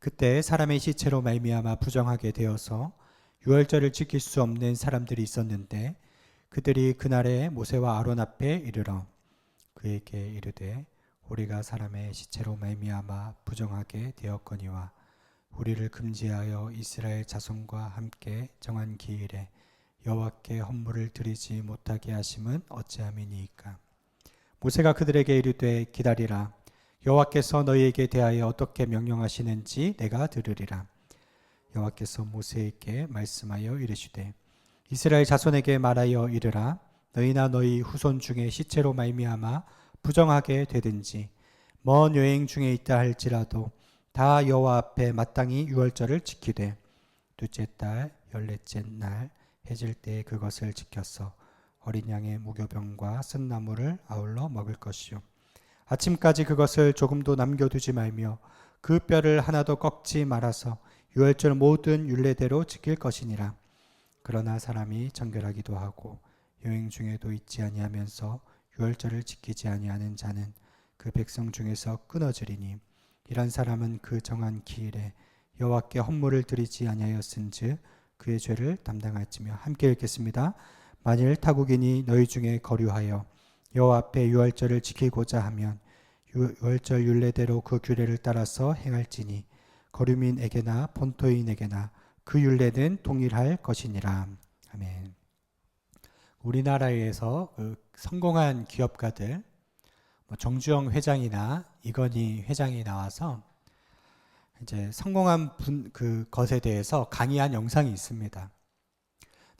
그때 사람의 시체로 말미암아 부정하게 되어서 유월절을 지킬 수 없는 사람들이 있었는데 그들이 그날에 모세와 아론 앞에 이르러 그에게 이르되 우리가 사람의 시체로 말미암아 부정하게 되었거니와 우리를 금지하여 이스라엘 자손과 함께 정한 기일에 여호와께 헌물을 드리지 못하게 하심은 어찌함이니이까. 모세가 그들에게 이르되 기다리라. 여호와께서 너희에게 대하여 어떻게 명령하시는지 내가 들으리라. 여호와께서 모세에게 말씀하여 이르시되 이스라엘 자손에게 말하여 이르라. 너희나 너희 후손 중에 시체로 말미암아 부정하게 되든지 먼 여행 중에 있다 할지라도 다 여호와 앞에 마땅히 유월절을 지키되 둘째 달 열넷째 날 해질 때에 그것을 지켜서 어린 양의 무교병과 쓴나물을 아울러 먹을 것이요 아침까지 그것을 조금도 남겨두지 말며 그 뼈를 하나도 꺾지 말아서 유월절 모든 율례대로 지킬 것이니라. 그러나 사람이 정결하기도 하고 여행 중에도 있지 아니하면서 유월절을 지키지 아니하는 자는 그 백성 중에서 끊어지리니 이런 사람은 그 정한 기일에 여호와께 헌물을 드리지 아니하였은즉 그의 죄를 담당할지며. 함께 읽겠습니다. 만일 타국인이 너희 중에 거류하여 여호와 앞에 유월절을 지키고자 하면 유월절 율례대로 그 규례를 따라서 행할지니 거류민에게나 본토인에게나 그 율례는 동일할 것이니라. 아멘. 우리나라에서 성공한 기업가들 정주영 회장이나 이건희 회장이 나와서 이제 성공한 것에 대해서 강의한 영상이 있습니다.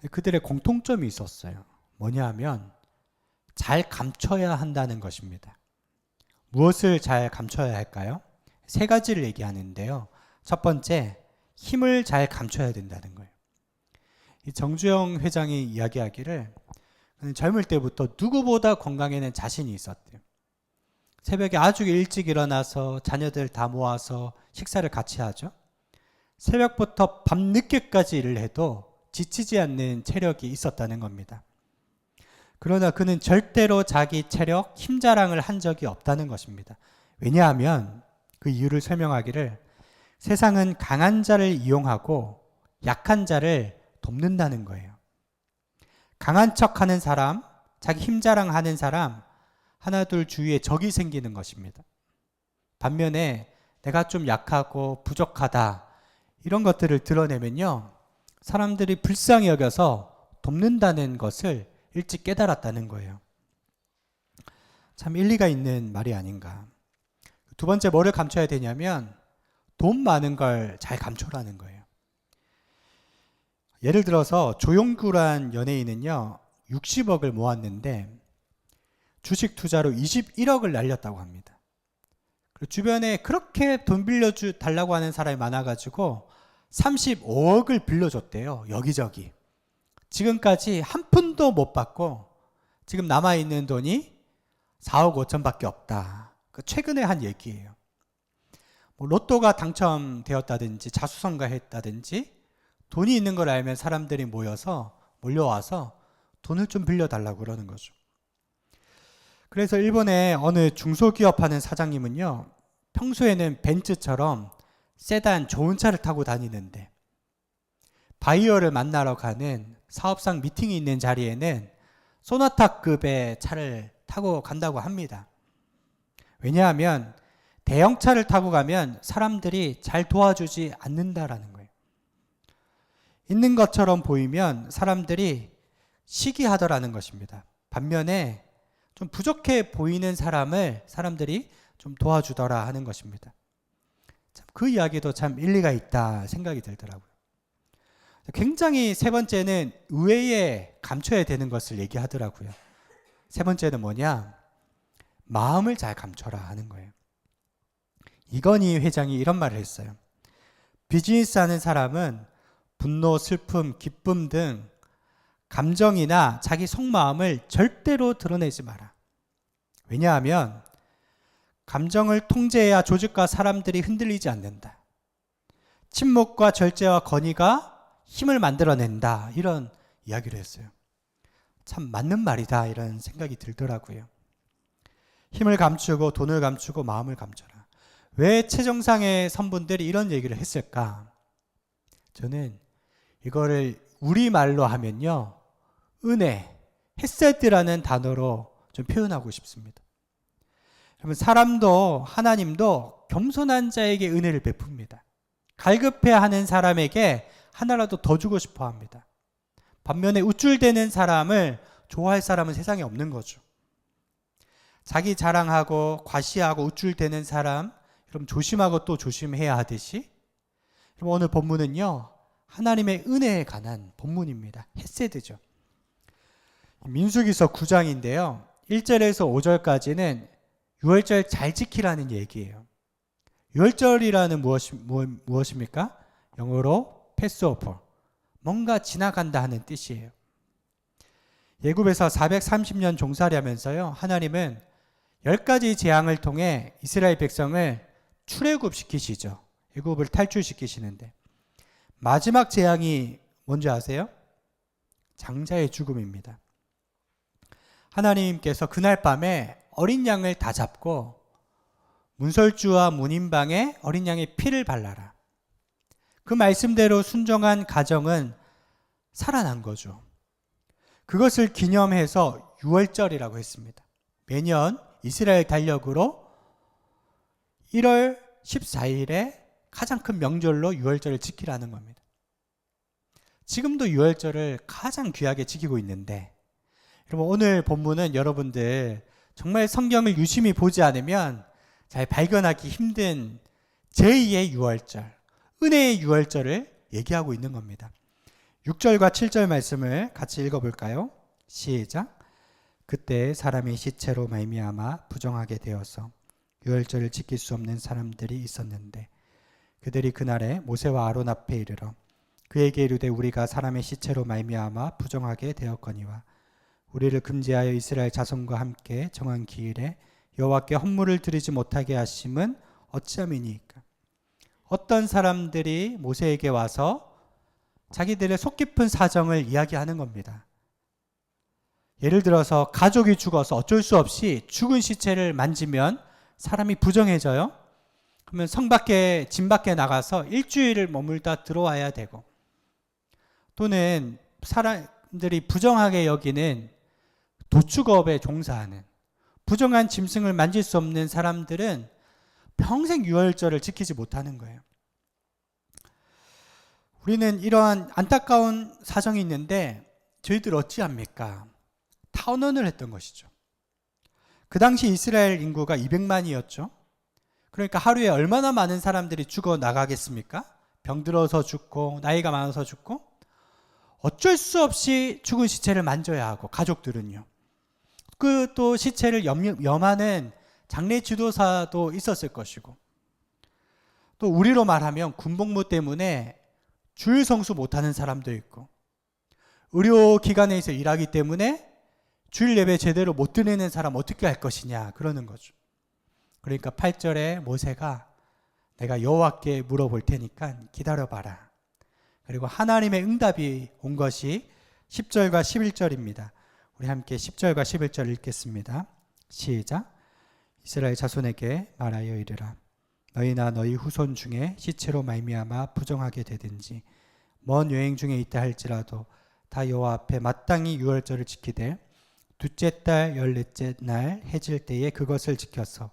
그들의 공통점이 있었어요. 뭐냐 하면 잘 감춰야 한다는 것입니다. 무엇을 잘 감춰야 할까요? 세 가지를 얘기하는데요. 첫 번째, 힘을 잘 감춰야 된다는 거예요. 이 정주영 회장이 이야기하기를 젊을 때부터 누구보다 건강에는 자신이 있었대요. 새벽에 아주 일찍 일어나서 자녀들 다 모아서 식사를 같이 하죠. 새벽부터 밤늦게까지 일을 해도 지치지 않는 체력이 있었다는 겁니다. 그러나 그는 절대로 자기 체력, 힘 자랑을 한 적이 없다는 것입니다. 왜냐하면 그 이유를 설명하기를 세상은 강한 자를 이용하고 약한 자를 돕는다는 거예요. 강한 척하는 사람, 자기 힘 자랑하는 사람 하나 둘 주위에 적이 생기는 것입니다. 반면에 내가 좀 약하고 부족하다 이런 것들을 드러내면요 사람들이 불쌍히 여겨서 돕는다는 것을 일찍 깨달았다는 거예요. 참 일리가 있는 말이 아닌가. 두 번째 뭐를 감춰야 되냐면 돈 많은 걸 잘 감춰라는 거예요. 예를 들어서 조용구란 연예인은요 60억을 모았는데 주식 투자로 21억을 날렸다고 합니다. 그리고 주변에 그렇게 돈 빌려달라고 하는 사람이 많아가지고 35억을 빌려줬대요. 여기저기. 지금까지 한 푼도 못 받고 지금 남아있는 돈이 4억 5천밖에 없다. 최근에 한 얘기예요. 로또가 당첨되었다든지 자수성가했다든지 돈이 있는 걸 알면 사람들이 몰려와서 돈을 좀 빌려달라고 그러는 거죠. 그래서 일본의 어느 중소기업 하는 사장님은요 평소에는 벤츠처럼 세단 좋은 차를 타고 다니는데 바이어를 만나러 가는 사업상 미팅이 있는 자리에는 소나타급의 차를 타고 간다고 합니다. 왜냐하면 대형차를 타고 가면 사람들이 잘 도와주지 않는다라는 거예요. 있는 것처럼 보이면 사람들이 시기하더라는 것입니다. 반면에 좀 부족해 보이는 사람을 사람들이 좀 도와주더라 하는 것입니다. 참, 그 이야기도 참 일리가 있다 생각이 들더라고요. 굉장히 세 번째는 의외에 감춰야 되는 것을 얘기하더라고요. 세 번째는 뭐냐? 마음을 잘 감춰라 하는 거예요. 이건희 회장이 이런 말을 했어요. 비즈니스 하는 사람은 분노, 슬픔, 기쁨 등 감정이나 자기 속마음을 절대로 드러내지 마라. 왜냐하면 감정을 통제해야 조직과 사람들이 흔들리지 않는다. 침묵과 절제와 건의가 힘을 만들어낸다. 이런 이야기를 했어요. 참 맞는 말이다 이런 생각이 들더라고요. 힘을 감추고 돈을 감추고 마음을 감춰라. 왜 최정상의 선분들이 이런 얘기를 했을까? 저는 이거를 우리말로 하면요, 은혜, 헤세드라는 단어로 좀 표현하고 싶습니다. 그러면 사람도 하나님도 겸손한 자에게 은혜를 베풉니다. 갈급해하는 사람에게 하나라도 더 주고 싶어 합니다. 반면에 우쭐대는 사람을 좋아할 사람은 세상에 없는 거죠. 자기 자랑하고 과시하고 우쭐대는 사람, 그럼 조심하고 또 조심해야 하듯이, 그럼 오늘 본문은요, 하나님의 은혜에 관한 본문입니다. 헤세드죠. 민수기서 9장인데요. 1절에서 5절까지는 유월절 잘 지키라는 얘기예요. 유월절이라는 무엇입니까? 영어로 패스오버, 뭔가 지나간다 하는 뜻이에요. 예굽에서 430년 종살이 하면서요, 하나님은 10가지 재앙을 통해 이스라엘 백성을 출애굽시키시죠. 애굽을 탈출시키시는데 마지막 재앙이 뭔지 아세요? 장자의 죽음입니다. 하나님께서 그날 밤에 어린 양을 다 잡고 문설주와 문인방에 어린 양의 피를 발라라. 그 말씀대로 순종한 가정은 살아난 거죠. 그것을 기념해서 유월절이라고 했습니다. 매년 이스라엘 달력으로 1월 14일에 가장 큰 명절로 유월절을 지키라는 겁니다. 지금도 유월절을 가장 귀하게 지키고 있는데, 여러분 오늘 본문은 여러분들 정말 성경을 유심히 보지 않으면 잘 발견하기 힘든 제2의 유월절, 은혜의 유월절을 얘기하고 있는 겁니다. 6절과 7절 말씀을 같이 읽어볼까요? 시작. 그때 사람이 시체로 말미암아 부정하게 되어서 유월절을 지킬 수 없는 사람들이 있었는데 그들이 그날에 모세와 아론 앞에 이르러 그에게 이르되 우리가 사람의 시체로 말미암아 부정하게 되었거니와 우리를 금지하여 이스라엘 자손과 함께 정한 기일에 여호와께 헌물을 드리지 못하게 하심은 어찌함이니까. 어떤 사람들이 모세에게 와서 자기들의 속 깊은 사정을 이야기하는 겁니다. 예를 들어서 가족이 죽어서 어쩔 수 없이 죽은 시체를 만지면 사람이 부정해져요. 그러면 성 밖에, 진 밖에 나가서 일주일을 머물다 들어와야 되고, 또는 사람들이 부정하게 여기는 도축업에 종사하는 부정한 짐승을 만질 수 없는 사람들은 평생 유월절을 지키지 못하는 거예요. 우리는 이러한 안타까운 사정이 있는데 저희들 어찌합니까? 타원언을 했던 것이죠. 그 당시 이스라엘 인구가 200만이었죠. 그러니까 하루에 얼마나 많은 사람들이 죽어 나가겠습니까? 병들어서 죽고 나이가 많아서 죽고 어쩔 수 없이 죽은 시체를 만져야 하고, 가족들은요. 그 또 시체를 염하는 장례 지도사도 있었을 것이고, 또 우리로 말하면 군복무 때문에 주일 성수 못하는 사람도 있고, 의료기관에서 일하기 때문에 주일 예배 제대로 못 드리는 사람 어떻게 할 것이냐 그러는 거죠. 그러니까 8절에 모세가 내가 여호와께 물어볼 테니까 기다려봐라. 그리고 하나님의 응답이 온 것이 10절과 11절입니다. 우리 함께 10절과 11절 읽겠습니다. 시작. 이스라엘 자손에게 말하여 이르라. 너희나 너희 후손 중에 시체로 말미암아 부정하게 되든지 먼 여행 중에 있다 할지라도 다 여호와 앞에 마땅히 유월절을 지키되 둘째 달 14째 날 해질 때에 그것을 지켜서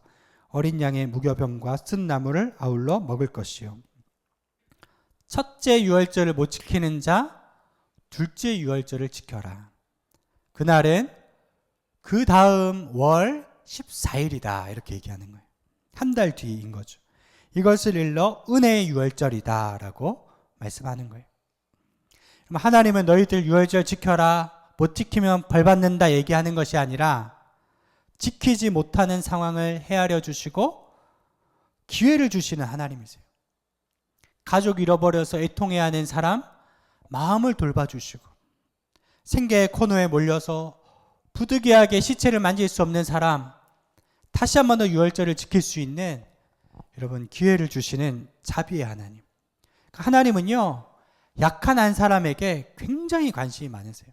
어린 양의 무교병과 쓴 나물을 아울러 먹을 것이요. 첫째 유월절을 못 지키는 자 둘째 유월절을 지켜라. 그날은 그 다음 월 14일이다 이렇게 얘기하는 거예요. 한 달 뒤인 거죠. 이것을 일러 은혜의 유월절이다 라고 말씀하는 거예요. 하나님은 너희들 유월절 지켜라, 못 지키면 벌 받는다 얘기하는 것이 아니라 지키지 못하는 상황을 헤아려 주시고 기회를 주시는 하나님이세요. 가족 잃어버려서 애통해하는 사람 마음을 돌봐주시고, 생계의 코너에 몰려서 부득이하게 시체를 만질 수 없는 사람 다시 한 번 더 유월절을 지킬 수 있는 여러분 기회를 주시는 자비의 하나님. 하나님은요 약한 한 사람에게 굉장히 관심이 많으세요.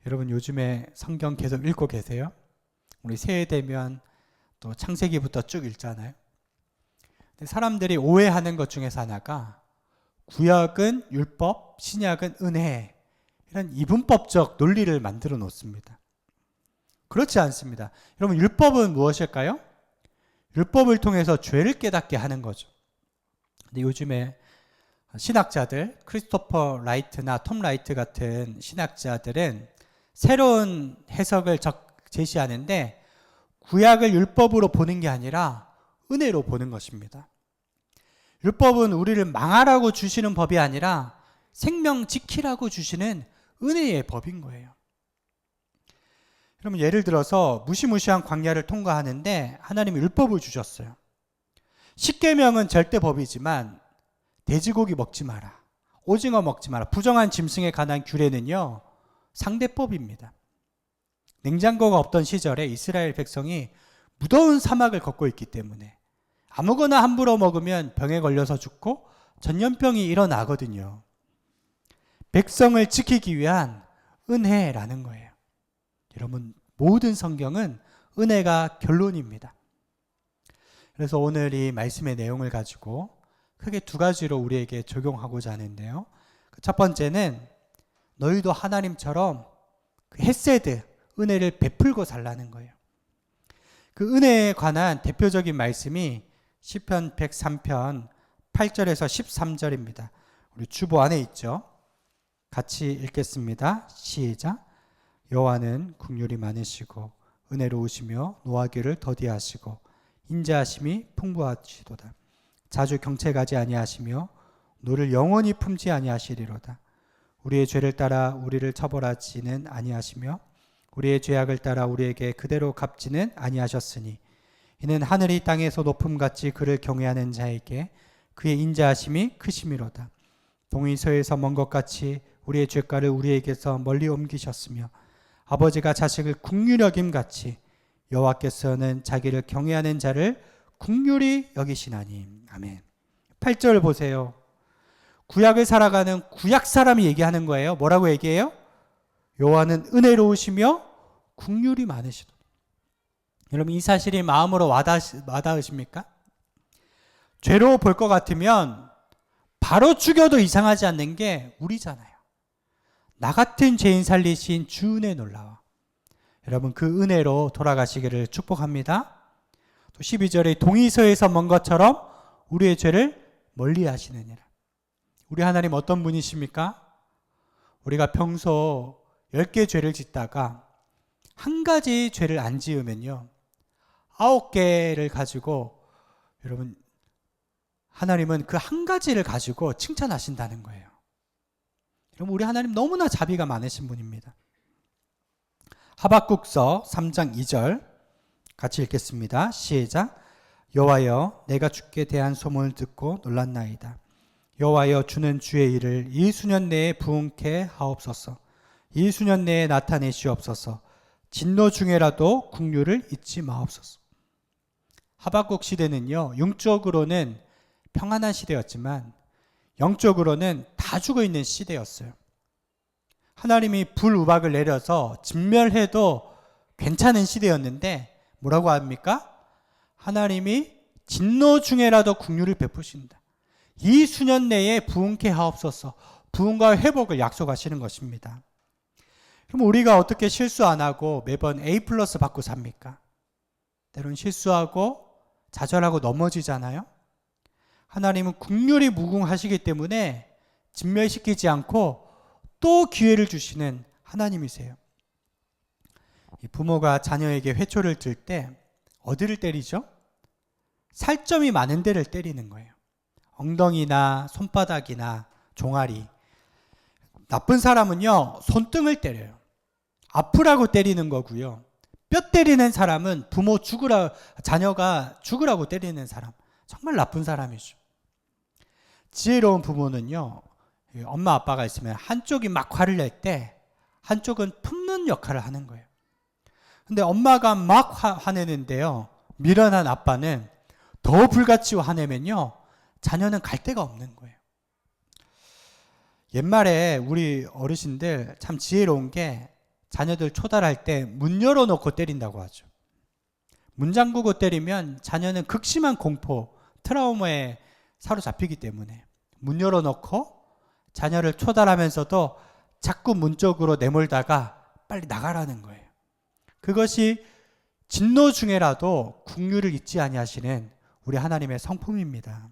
여러분 요즘에 성경 계속 읽고 계세요? 우리 새해 되면 또 창세기부터 쭉 읽잖아요. 사람들이 오해하는 것 중에서 하나가 구약은 율법, 신약은 은혜, 이런 이분법적 논리를 만들어 놓습니다. 그렇지 않습니다. 여러분, 율법은 무엇일까요? 율법을 통해서 죄를 깨닫게 하는 거죠. 근데 요즘에 신학자들, 크리스토퍼 라이트나 톰 라이트 같은 신학자들은 새로운 해석을 제시하는데 구약을 율법으로 보는 게 아니라 은혜로 보는 것입니다. 율법은 우리를 망하라고 주시는 법이 아니라 생명 지키라고 주시는 은혜의 법인 거예요. 그러면 예를 들어서 무시무시한 광야를 통과하는데 하나님이 율법을 주셨어요. 십계명은 절대 법이지만 돼지고기 먹지 마라, 오징어 먹지 마라, 부정한 짐승에 관한 규례는요 상대법입니다. 냉장고가 없던 시절에 이스라엘 백성이 무더운 사막을 걷고 있기 때문에 아무거나 함부로 먹으면 병에 걸려서 죽고 전염병이 일어나거든요. 백성을 지키기 위한 은혜라는 거예요. 여러분, 모든 성경은 은혜가 결론입니다. 그래서 오늘 이 말씀의 내용을 가지고 크게 두 가지로 우리에게 적용하고자 하는데요. 첫 번째는 너희도 하나님처럼 그 헤세드, 은혜를 베풀고 살라는 거예요. 그 은혜에 관한 대표적인 말씀이 시편 103편 8절에서 13절입니다. 우리 주보 안에 있죠. 같이 읽겠습니다. 시작. 여호와는 긍휼이 많으시고 은혜로우시며 노하기를 더디하시고 인자하심이 풍부하시도다. 자주 경책하지 아니하시며 노를 영원히 품지 아니하시리로다. 우리의 죄를 따라 우리를 처벌하지는 아니하시며 우리의 죄악을 따라 우리에게 그대로 갚지는 아니하셨으니 이는 하늘이 땅에서 높음같이 그를 경외하는 자에게 그의 인자하심이 크심이로다. 동이 서에서 먼 것 같이 우리의 죄가를 우리에게서 멀리 옮기셨으며 아버지가 자식을 긍휼히 여김같이 여호와께서는 자기를 경외하는 자를 긍휼히 여기시나니. 아멘. 8절 보세요. 구약을 살아가는 구약 사람이 얘기하는 거예요. 뭐라고 얘기해요? 여호와는 은혜로우시며 긍휼이 많으시도다. 여러분, 이 사실이 마음으로 와닿으십니까? 죄로 볼 것 같으면 바로 죽여도 이상하지 않는 게 우리잖아요. 나 같은 죄인 살리신 주 은혜 놀라워. 여러분, 그 은혜로 돌아가시기를 축복합니다. 또 12절에 동이서에서 먼 것처럼 우리의 죄를 멀리 하시느니라. 우리 하나님 어떤 분이십니까? 우리가 평소 10개 죄를 짓다가 한 가지 죄를 안 지으면요 9개를 가지고, 여러분, 하나님은 그 한 가지를 가지고 칭찬하신다는 거예요. 여러분, 우리 하나님 너무나 자비가 많으신 분입니다. 하박국서 3장 2절 같이 읽겠습니다. 시작. 여호와여, 내가 주께 대한 소문을 듣고 놀랐나이다. 여호와여, 주는 주의 일을 이 수년 내에 부응케 하옵소서. 이 수년 내에 나타내시옵소서. 진노 중에라도 긍휼을 잊지 마옵소서. 하박국 시대는요, 영적으로는 평안한 시대였지만 영적으로는 다 죽어 있는 시대였어요. 하나님이 불우박을 내려서 진멸해도 괜찮은 시대였는데 뭐라고 합니까? 하나님이 진노 중에라도 긍휼을 베푸신다. 이 수년 내에 부응케 하옵소서. 부응과 회복을 약속하시는 것입니다. 그럼 우리가 어떻게 실수 안 하고 매번 A+ 받고 삽니까? 때론 실수하고 좌절하고 넘어지잖아요. 하나님은 긍휼이 무궁하시기 때문에 진멸시키지 않고 또 기회를 주시는 하나님이세요. 부모가 자녀에게 회초를 들 때 어디를 때리죠? 살점이 많은 데를 때리는 거예요. 엉덩이나 손바닥이나 종아리. 나쁜 사람은요, 손등을 때려요. 아프라고 때리는 거고요. 뼈 때리는 사람은 자녀가 죽으라고 때리는 사람. 정말 나쁜 사람이죠. 지혜로운 부모는요, 엄마 아빠가 있으면 한쪽이 막 화를 낼 때 한쪽은 품는 역할을 하는 거예요. 근데 엄마가 막 화내는데요, 미련한 아빠는 더 불같이 화내면요 자녀는 갈 데가 없는 거예요. 옛말에 우리 어르신들 참 지혜로운 게 자녀들 초달할 때 문 열어놓고 때린다고 하죠. 문 잠그고 때리면 자녀는 극심한 공포, 트라우마에 사로잡히기 때문에 문 열어놓고 자녀를 초달하면서도 자꾸 문 쪽으로 내몰다가 빨리 나가라는 거예요. 그것이 진노 중에라도 긍휼을 잊지 아니하시는 우리 하나님의 성품입니다.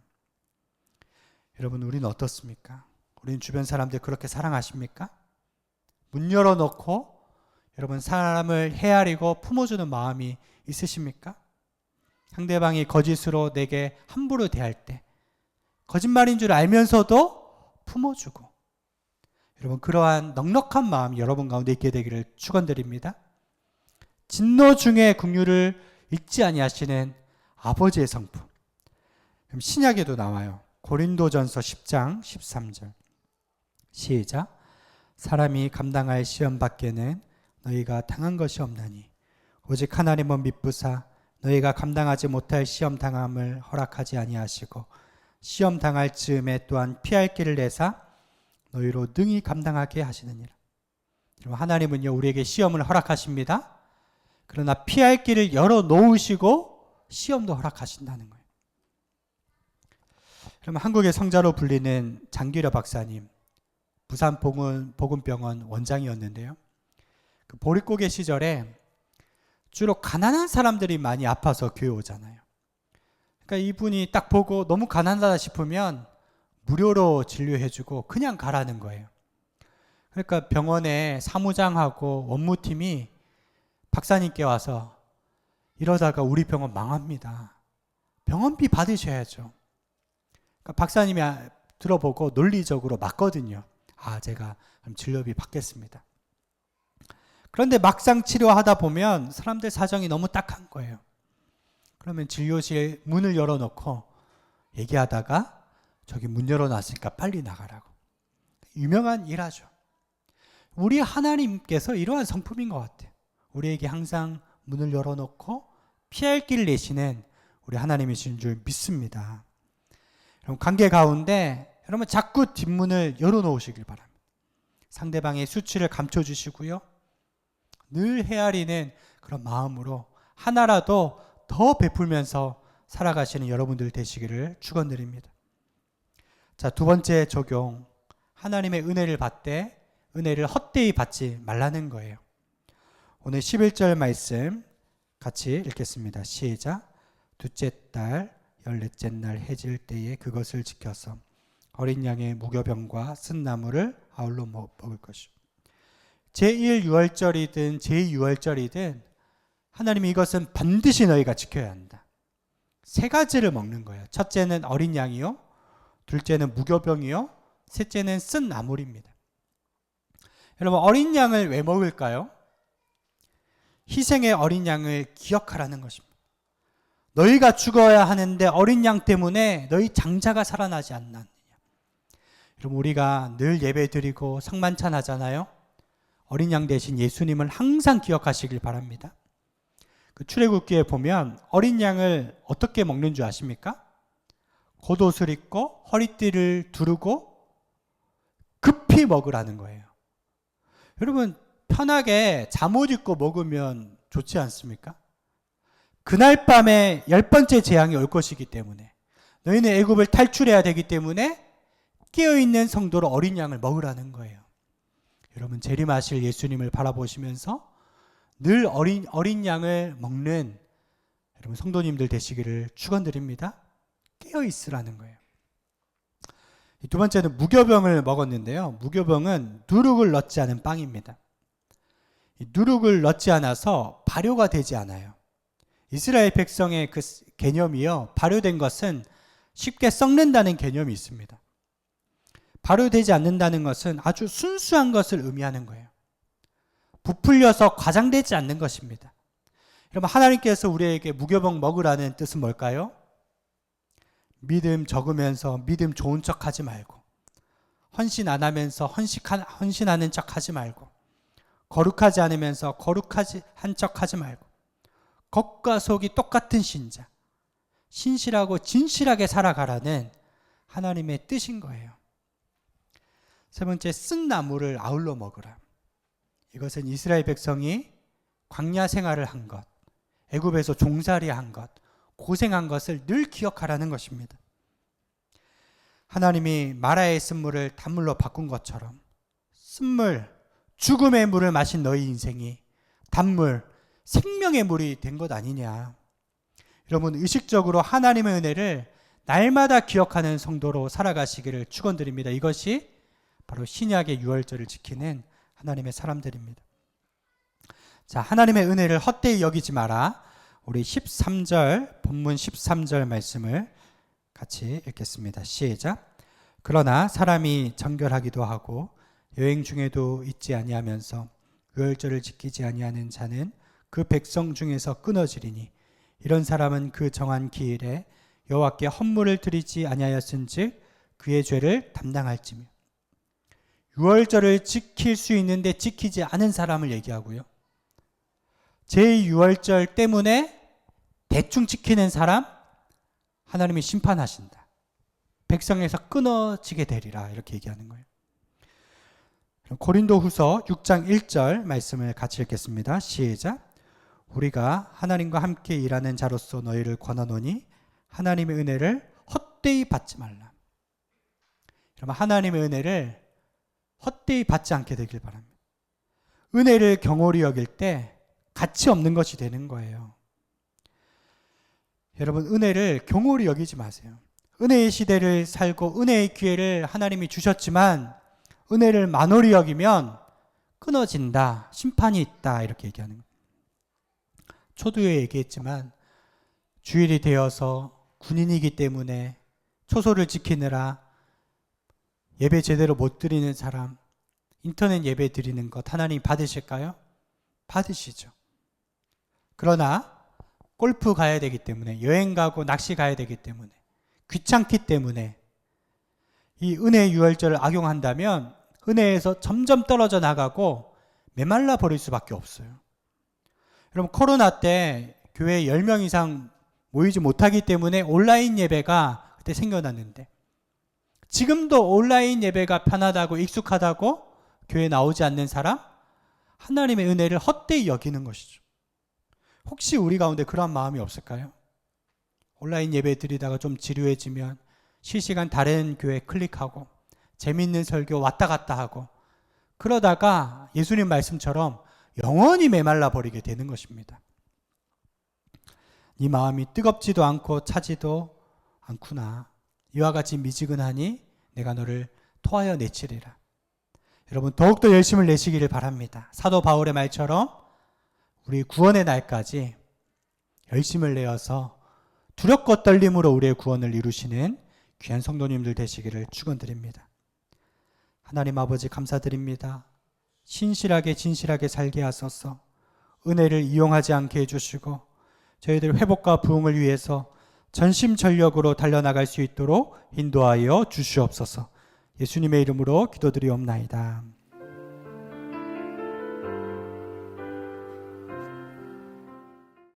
여러분, 우리는 어떻습니까? 우리는 주변 사람들 그렇게 사랑하십니까? 문 열어놓고 여러분 사람을 헤아리고 품어주는 마음이 있으십니까? 상대방이 거짓으로 내게 함부로 대할 때 거짓말인 줄 알면서도 품어주고, 여러분 그러한 넉넉한 마음 여러분 가운데 있게 되기를 축원드립니다. 진노 중에 긍휼을 잊지 아니하시는 아버지의 성품. 신약에도 나와요. 고린도전서 10장 13절 시작. 사람이 감당할 시험 밖에는 너희가 당한 것이 없나니 오직 하나님은 미쁘사 너희가 감당하지 못할 시험 당함을 허락하지 아니하시고 시험 당할 즈음에 또한 피할 길을 내사 너희로 능히 감당하게 하시느니라. 하나님은요 우리에게 시험을 허락하십니다. 그러나 피할 길을 열어 놓으시고 시험도 허락하신다는 거예요. 그러면 한국의 성자로 불리는 장기려 박사님, 부산 복음병원 원장이었는데요. 그 보릿고개 시절에 주로 가난한 사람들이 많이 아파서 교회 오잖아요. 그러니까 이분이 딱 보고 너무 가난하다 싶으면 무료로 진료해주고 그냥 가라는 거예요. 그러니까 병원에 사무장하고 원무팀이 박사님께 와서 이러다가 우리 병원 망합니다. 병원비 받으셔야죠. 그러니까 박사님이 들어보고 논리적으로 맞거든요. 제가 그럼 진료비 받겠습니다. 그런데 막상 치료하다 보면 사람들 사정이 너무 딱한 거예요. 그러면 진료실 문을 열어놓고 얘기하다가 저기 문 열어놨으니까 빨리 나가라고. 유명한 일하죠. 우리 하나님께서 이러한 성품인 것 같아요. 우리에게 항상 문을 열어놓고 피할 길을 내시는 우리 하나님이신 줄 믿습니다. 여러분 관계 가운데 여러분 자꾸 뒷문을 열어놓으시길 바랍니다. 상대방의 수치를 감춰주시고요. 늘 헤아리는 그런 마음으로 하나라도 더 베풀면서 살아가시는 여러분들 되시기를 축원드립니다. 자, 두 번째 적용. 하나님의 은혜를 받되 은혜를 헛되이 받지 말라는 거예요. 오늘 11절 말씀 같이 읽겠습니다. 시작. 둘째 달 14째 날 해질 때에 그것을 지켜서 어린 양의 무교병과 쓴 나물을 아울러 먹을 것이요. 제1유월절이든 제2유월절이든 하나님이 이것은 반드시 너희가 지켜야 한다. 세 가지를 먹는 거예요. 첫째는 어린 양이요, 둘째는 무교병이요, 셋째는 쓴 나물입니다. 여러분 어린 양을 왜 먹을까요? 희생의 어린 양을 기억하라는 것입니다. 너희가 죽어야 하는데 어린 양 때문에 너희 장자가 살아나지 않느냐. 여러분 우리가 늘 예배드리고 성만찬 하잖아요. 어린 양 대신 예수님을 항상 기억하시길 바랍니다. 그 출애굽기에 보면 어린 양을 어떻게 먹는 줄 아십니까? 겉옷을 입고 허리띠를 두르고 급히 먹으라는 거예요. 여러분 편하게 잠옷 입고 먹으면 좋지 않습니까? 그날 밤에 10번째 재앙이 올 것이기 때문에 너희는 애굽을 탈출해야 되기 때문에 깨어있는 성도로 어린 양을 먹으라는 거예요. 여러분 재림하실 예수님을 바라보시면서 늘 어린 양을 먹는 여러분 성도님들 되시기를 축원드립니다. 깨어있으라는 거예요. 두 번째는 무교병을 먹었는데요. 무교병은 누룩을 넣지 않은 빵입니다. 누룩을 넣지 않아서 발효가 되지 않아요. 이스라엘 백성의 그 개념이요, 발효된 것은 쉽게 썩는다는 개념이 있습니다. 발효되지 않는다는 것은 아주 순수한 것을 의미하는 거예요. 부풀려서 과장되지 않는 것입니다. 여러분 하나님께서 우리에게 무교병 먹으라는 뜻은 뭘까요? 믿음 적으면서 믿음 좋은 척 하지 말고, 헌신 안 하면서 헌신하는 척 하지 말고, 거룩하지 않으면서 거룩한 척 하지 말고, 겉과 속이 똑같은 신자, 신실하고 진실하게 살아가라는 하나님의 뜻인 거예요. 세 번째, 쓴 나물을 아울러 먹으라. 이것은 이스라엘 백성이 광야 생활을 한 것, 애굽에서 종살이 한 것, 고생한 것을 늘 기억하라는 것입니다. 하나님이 마라의 쓴물을 단물로 바꾼 것처럼 쓴물, 죽음의 물을 마신 너희 인생이 단물, 생명의 물이 된 것 아니냐. 여러분, 의식적으로 하나님의 은혜를 날마다 기억하는 성도로 살아가시기를 축원드립니다. 이것이 바로 신약의 유월절을 지키는 하나님의 사람들입니다. 자, 하나님의 은혜를 헛되이 여기지 마라. 우리 13절, 본문 13절 말씀을 같이 읽겠습니다. 시작. 그러나 사람이 정결하기도 하고 여행 중에도 잊지 아니하면서 유월절을 지키지 아니하는 자는 그 백성 중에서 끊어지리니 이런 사람은 그 정한 기일에 여호와께 헌물을 드리지 아니하였은즉 그의 죄를 담당할지며. 유월절을 지킬 수 있는데 지키지 않은 사람을 얘기하고요. 제2유월절 때문에 대충 지키는 사람 하나님이 심판하신다. 백성에서 끊어지게 되리라 이렇게 얘기하는 거예요. 고린도후서 6장 1절 말씀을 같이 읽겠습니다. 시작. 우리가 하나님과 함께 일하는 자로서 너희를 권하노니 하나님의 은혜를 헛되이 받지 말라. 여러분, 하나님의 은혜를 헛되이 받지 않게 되길 바랍니다. 은혜를 경홀히 여길 때 가치 없는 것이 되는 거예요. 여러분, 은혜를 경홀히 여기지 마세요. 은혜의 시대를 살고 은혜의 기회를 하나님이 주셨지만 은혜를 만홀히 여기면 끊어진다, 심판이 있다 이렇게 얘기하는 거예요. 초두에 얘기했지만 주일이 되어서 군인이기 때문에 초소를 지키느라 예배 제대로 못 드리는 사람, 인터넷 예배 드리는 것 하나님 받으실까요? 받으시죠. 그러나 골프 가야 되기 때문에, 여행 가고 낚시 가야 되기 때문에, 귀찮기 때문에 이 은혜의 유월절을 악용한다면 은혜에서 점점 떨어져 나가고 메말라 버릴 수밖에 없어요. 여러분, 코로나 때 교회에 10명 이상 모이지 못하기 때문에 온라인 예배가 그때 생겨났는데 지금도 온라인 예배가 편하다고 익숙하다고 교회에 나오지 않는 사람, 하나님의 은혜를 헛되이 여기는 것이죠. 혹시 우리 가운데 그런 마음이 없을까요? 온라인 예배 드리다가 좀 지루해지면 실시간 다른 교회 클릭하고 재밌는 설교 왔다 갔다 하고 그러다가 예수님 말씀처럼 영원히 메말라 버리게 되는 것입니다. 네 마음이 뜨겁지도 않고 차지도 않구나. 이와 같이 미지근하니 내가 너를 토하여 내치리라. 여러분, 더욱더 열심을 내시기를 바랍니다. 사도 바울의 말처럼 우리 구원의 날까지 열심을 내어서 두렵고 떨림으로 우리의 구원을 이루시는 귀한 성도님들 되시기를 축원드립니다. 하나님 아버지 감사드립니다. 신실하게 진실하게 살게 하소서. 은혜를 이용하지 않게 해주시고 저희들 회복과 부흥을 위해서 전심전력으로 달려나갈 수 있도록 인도하여 주시옵소서. 예수님의 이름으로 기도드리옵나이다.